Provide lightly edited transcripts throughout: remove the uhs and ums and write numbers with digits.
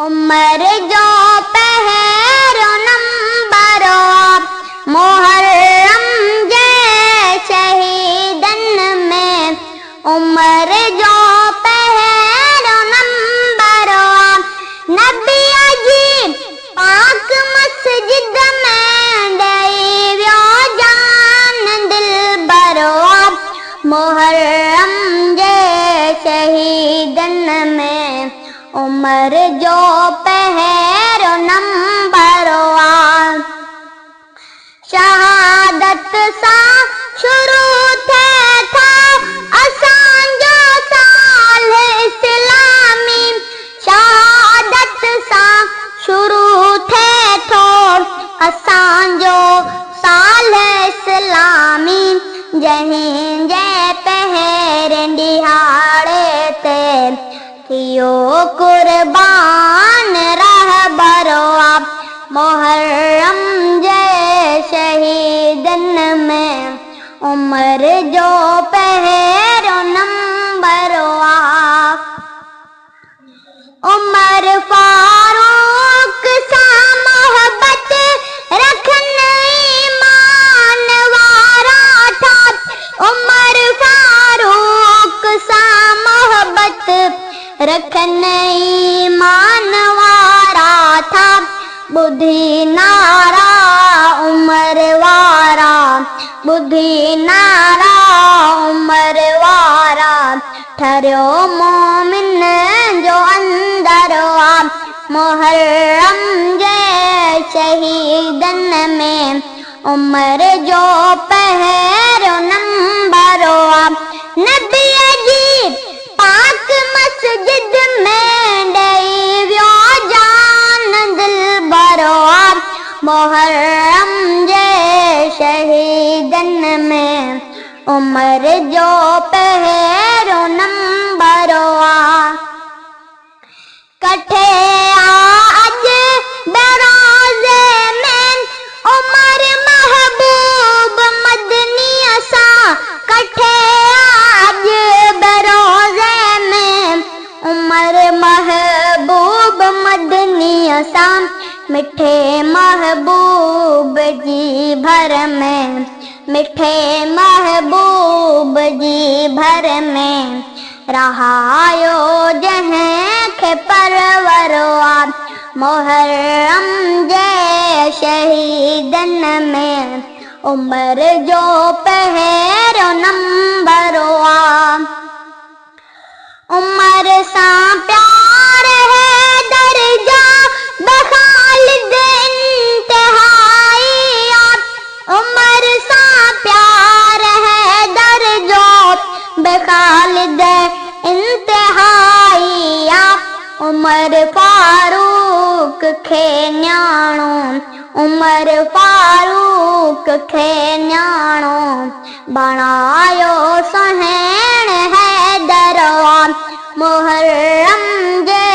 उमर जो पहरो नंबरो मुहर्रम जे शहीदन में। उमर जो पहरो नंबरो नबी जी पाक मस्जिद में ॾेई वियो जान दिल भरो। मुहर्रम जे शहीदन में उमर जो पहरो नंबरो शहादत सां शुरू थिए थो असांजो साल इस्लामी। शहादत सां शुरू थिए थो असांजो साल इस्लामी। जंहिंजे पहिरें ॾिहाड़े ते थियो कुर्बान रहबरो मुहर्रम जे शहीदन में उमर जो पहरो नंबरो उमर फारूक सां मोहब्बत रखन ईमान वारा था। उमर फारूक सां मोहब्बत रखन ईमान वारा था। बुधी नारा उमर वारा बुधी नारा उमर वारा ठरियो मोमिन जो अंदरो मुहर्रम जे शहीदन में उमर जो पहरो नंबरो नबी जी पाक मस्जिद में ॾेई वियो जान दिल भरो। मुहर्रम जे शहीदन में उमर जो पहरो नंबरो कठे अज बरोज़े में उमर महबूब मदनी सां। कठे अज बरोज़े में उमर महबूब मदनी सां। मिठे महबूब जी भर में मिठे महबूब जी भर में रहायो जंहिंखे परवरो मुहर्रम जे शहीदन में उमर जो पहरो नंबरो उमर सां प्यार है दर्जा बखालिद इंतहाई। उमर सां प्यार है दर्जो बखालिद इंतहाई। उमर फारूक खे न्याणो उमर फारूक खे न्याणो बणायो सुहिण हैदरो मुहर्रम जे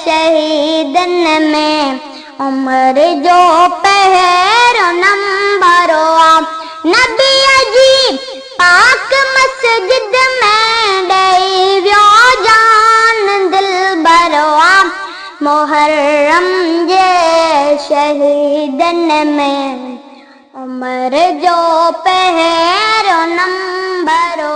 शहीदन में उमर जो पहरो नंबरो नबी जी पाक मस्जिद में ॾेई वियो जान दिल भरो मुहर्रम जे शहीदन में उमर जो पहरो नंबरो